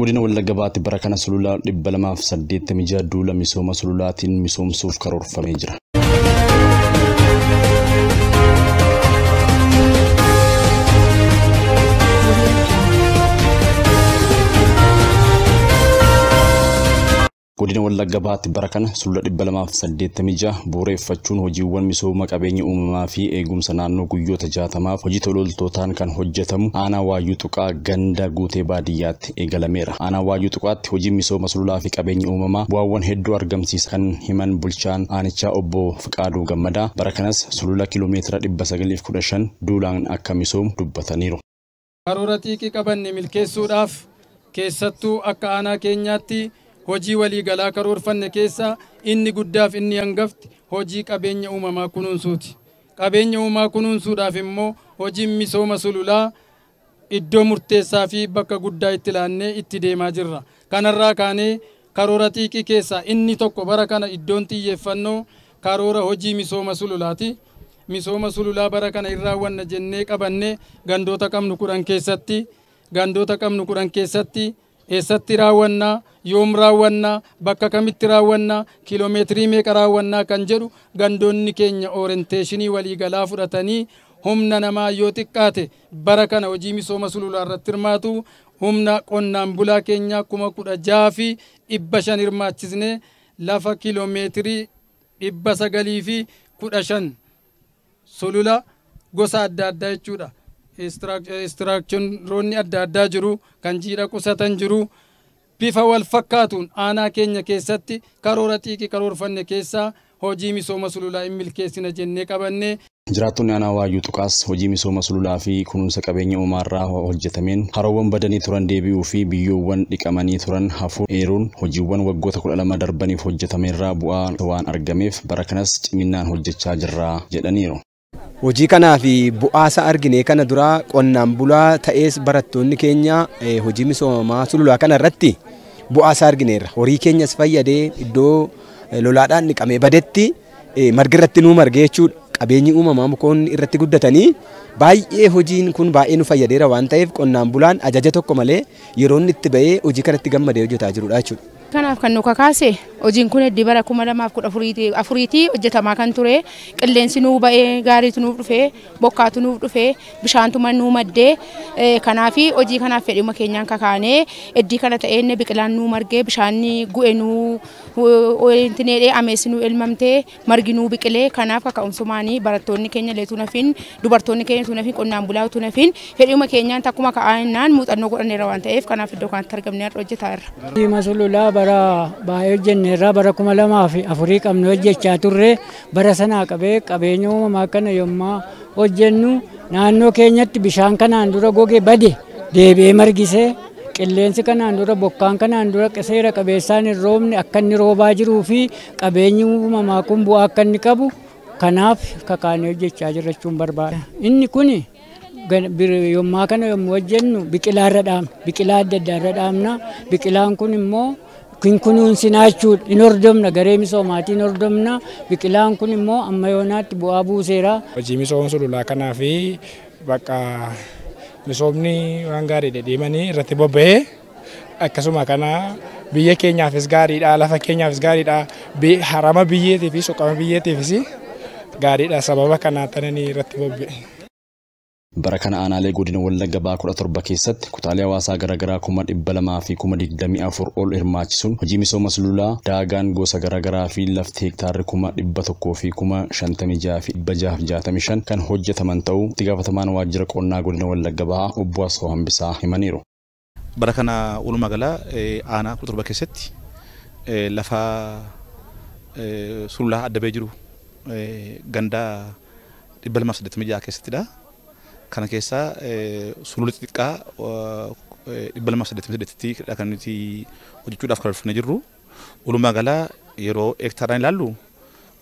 Godina Wallagga Baatti bara kana sulula 286 duula misooma sululaatiin misoomsuuf karoorfamee jira. Godina Wallagga Baatti bara kana sulula 286 bu'uureffachuun hojiiwwan misooma qabeenya uumamaa fi eegumsa naannoo guyyoota 60 hojii tololtootaan kan hojjetamu aanaa Waayyuu Tuqaa ganda guutee baadiyyaatti eegalameera. Aanaa Waayyuu Tuqaatti hojii misooma sululaa fi qabeenya uumamaa bu'aawwan hedduu argamsiisan himan bulchaan aanichaa obbo Fiqaaduu Gammadaa bara kanas sulula kiiloomeetira 915 duulaan akka misoomu dubbataniiru. Karoora xiiqii qabanne milkeessuudhaaf keessattuu akka aanaa keenyaatti hojii walii galaa karoorfanne keessa inni guddaaf inni hangafti hojii qabeenya uumamaa kunuunsuuti. Qabeenya uumamaa kunuunsuudhaaf immoo hojii misooma sululaa iddoo murteessaa fi bakka guddaa itti laannee itti deemaa jirra. Kanarraa kaanee karoora xiiqii keessa inni tokko bara kana iddoon xiyyeeffannoo karoora hojii misooma sululaati. Misooma sululaa bara kana irraa wanna jennee qabanne gandoota qabnu 10 keessatti eessatti raawwannaa yoom raawwannaa bakka kamitti raawwannaa kiiloomeetirii meeqa raawwannaa kan jedhu gandoonni keenya orienteeshinii walii galaa fudhatanii humna namaa yoo xiqqaate bara kana hojii misooma sululaa irratti hirmaatu humna qonnaan bulaa keenya 16,500 hirmaachisnee lafa kiiloomeetirii 915 sulula gosa adda addaa jechuudha. Istiraakchoroonni adda addaa jiru kan jiidha qusatan jiru bifa wal fakkaatuun aanaa keenya keessatti karoora xiiqii karoorfanne keessaa hojii misooma sululaa hin milkeessina jennee qabanne. Jiraattonni aanaa Waayyuu Tuqaas hojii misooma sululaa fi kunuunsa qabeenya uumaarraa hojjetameen haroowwan badanii turan deebi'uu fi biyyoowwan dhiqamanii turan hafuu eeruun hojiiwwan waggoota 12 darbaniif hojjetameerraa bu'aa waan argameef bara kanas ciminaan hojjechaa jirra jedhaniiru. Hojii kanaa fi bu'aasa argine kana dura qonnaan bulaa ta'es barattoonni keenya hojii misoomaa sululaa kana irratti bu'aasa argineerra. Horii keenyas fayyadee iddoo lolaadhaan dhiqamee badetti margi irratti nuu margee jechuudha. Qabeenyi uumamaa mukoonni irratti guddatanii baay'ee hojiin kun baay'ee nu fayyadeera waan ta'eef qonnaan bulaan ajaja tokko malee yeroo inni itti ba'ee hojii kanatti gammadee hojjetaa jirudha jechuudha. Kanaaf kan nu kakaase hojiin kun heddii bara 2014 hojjetamaa kan ture qilleensi nuu ba'ee gaariitu nuuf dhufee bokkaatu nuuf dhufee bishaantu nuu maddee kanaaf hojii kanaaf fedhima keenyaan kakaanee heddii kana ta'ee biqilaan nuu margee bishaanni gu'e nuu intineedhee ameessi nuu elmamtee margi nuu biqilee kanaaf kaka'umsumaanii barattoonni keenya leetuu nafin dubartoonni keenya tuu nafin qonnaan bulaa tuu nafin fedhima keenyaan takkuma ka'aannaan muuxannoo godhanneerra waan ta'eef kanaaf iddoo kanatti argamnee hojjetaa jirra. Bara baay'ee hojjenneerra bara 2004 qabnu hojjechaa turre bara sanaa qabee qabeenya uumamaa kana yommuu hojjennu naannoo keenyatti bishaan kanaan dura goge bade deebi'ee margisee qilleensi kanaan dura bokkaan kanaan dura seera qabeessaan hin roobne akka inni roobaa jiruu fi qabeenyi uumamaa kun bu'aa akka inni qabu kanaaf kakaanee hojjechaa jirra jechuun barbaada. Inni kuni yommuu kana yommuu hojjennu biqilaa irra dhaabna biqilaa adda addaa irra dhaabna biqilaan kun immoo kunuunsinaa jechuudha. Hin hordofna garee misoomaatiin hordofna biqilaan kun immoo amma yoonaatti bu'aa buuseera. Hojii misooma sululaa kanaa fi bakka misoomni waan gaarii deemanii irratti bobba'ee akkasuma kana biyya keenyaafis gaariidha lafa keenyaafis gaariidha harama biyyeetii fi soqama biyyeetiifis gaariidha sababa kanaa tananii irratti bobba'e. Bara kana aanaalee godina Wallagga Bahaa 17 keessatti kutaalee hawaasaa garaagaraa 200 fi 24 ol hirmaachisuun hojii misooma sululaa daagaan gosa garaagaraa fi lafti hektaarri 100 fi 56,665 kan hojjetaman ta'uu itti gaafatamaan waajjira qonnaa godina Wallagga Bahaa obbo Asoo Hambisaa himaniiru. Bara kana walumaa gala aanaa 17 keessatti lafa sululaa adda ba'ee jiru ganda 286 keessattidha. Kana keessa sulula xixiqqaa 288 kan nuti hojjechuudhaaf karoorfannee jirru. Walumaa gala yeroo hektaaraan ilaallu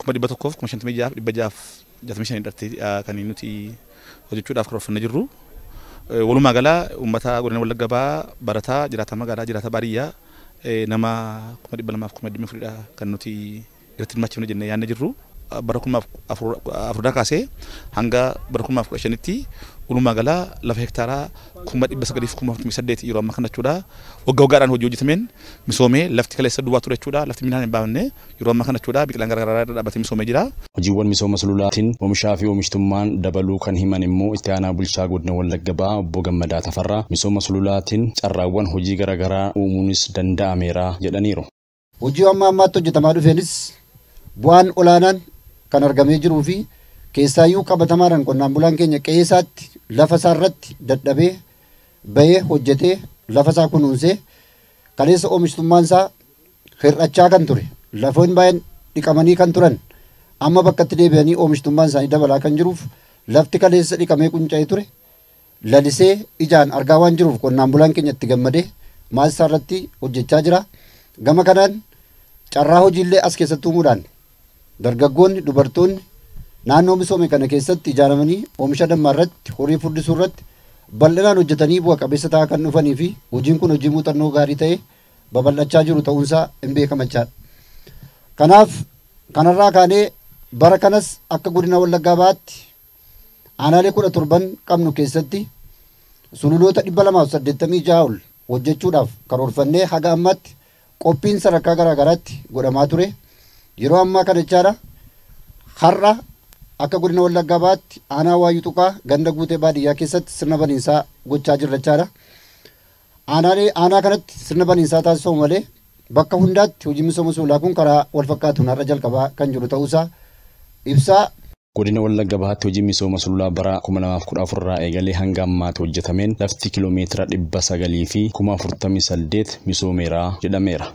1,156,665 irratti kan nuti hojjechuudhaaf karoorfannee jirru. Walumaa gala uummata godina Wallagga Bahaa barataa jiraata magaalaa jiraata baadiyyaa nama 2,240 kan nuti irratti hirmaachifne jennee yaadne jirru. Bara 2004 kaasee hanga bara 2015tti walumaa galaa lafa hektaaraa 9,948 yeroo amma kana jechuudha waggaa waggaadhaan hojii hojjetameen misoomee lafti kaleessa duwwaa ture jechuudha lafti midhaan hin baafne yeroo amma kana jechuudha biqilaan garaagaraa dhaabbatee misoomee jira. Hojiiwwan misooma sululaatiin oomishaa fi oomishtummaan dabaluu kan himan immoo itti aanaa bulchaa godina Wallagga Bahaa obbo Gammadaa Tafarraa misooma sululaatiin carraawwan hojii garaagaraa uumuunis danda'ameera jedhaniiru. Hojii amma ammaatti hojjetamaa dhufeenis bu'aan olaanaan kan argamee jiruu fi keessaayyuu qabatamaadhaan qonnaan bulaan keenya qe'ee isaatti lafa isaa irratti dadhabee bahee hojjetee lafa isaa kunuunsee kaleessa oomishtummaan isaa hir'achaa kan ture lafoonni baay'een dhiqamanii kan turan amma bakka itti deebi'anii oomishtummaan isaanii dabalaa kan jiruuf lafti kaleessa dhiqamee qunca'ee ture lalisee ijaan argaa waan jiruuf qonnaan bulaan keenya itti gammadee maas isaa irratti hojjechaa jira. Gama kanaan carraa hojiillee as keessatti uumuudhaan dargaggoonni dubartoonni naannoo misoome kana keessatti ijaaramanii oomisha dammaa irratti horii furdisuu irratti bal'inaan hojjetanii bu'a qabeessa ta'aa kan dhufanii fi hojiin kun hojii muuxannoo gaarii ta'e babal'achaa jiru ta'uunsaa hin beekamachaadha. Kanaaf kanarraa kaanee bara kanas akka godina Wallaggaa Bahaatti aanaalee 17 qabnu keessatti sululoota 286 ol hojjechuudhaaf karoorfannee haga ammaatti qophiin sadarkaa garaagaraatti godhamaa ture. Yeroo ammaa kana jechaadha har'a akka godina Wallaggaa Bahaatti aanaa Waayuu Tuqaa ganda guutee baadiyyaa keessatti sirna baniinsaa gochaa jirra jechaadha. Aanaa kanatti sirna baniinsaa taasifamu malee bakka hundaatti hojii misooma sululaa kun karaa wal fakkaatuun har'a jalqabaa kan jiru ta'uusaa ibsaa. Godina Wallagga Bahaatti hojii misooma sululaa bara 2014 irraa eegalee hanga ammaatti hojjetameen lafti kiiloomeetira 900 fi 48 misoomeera jedhameera.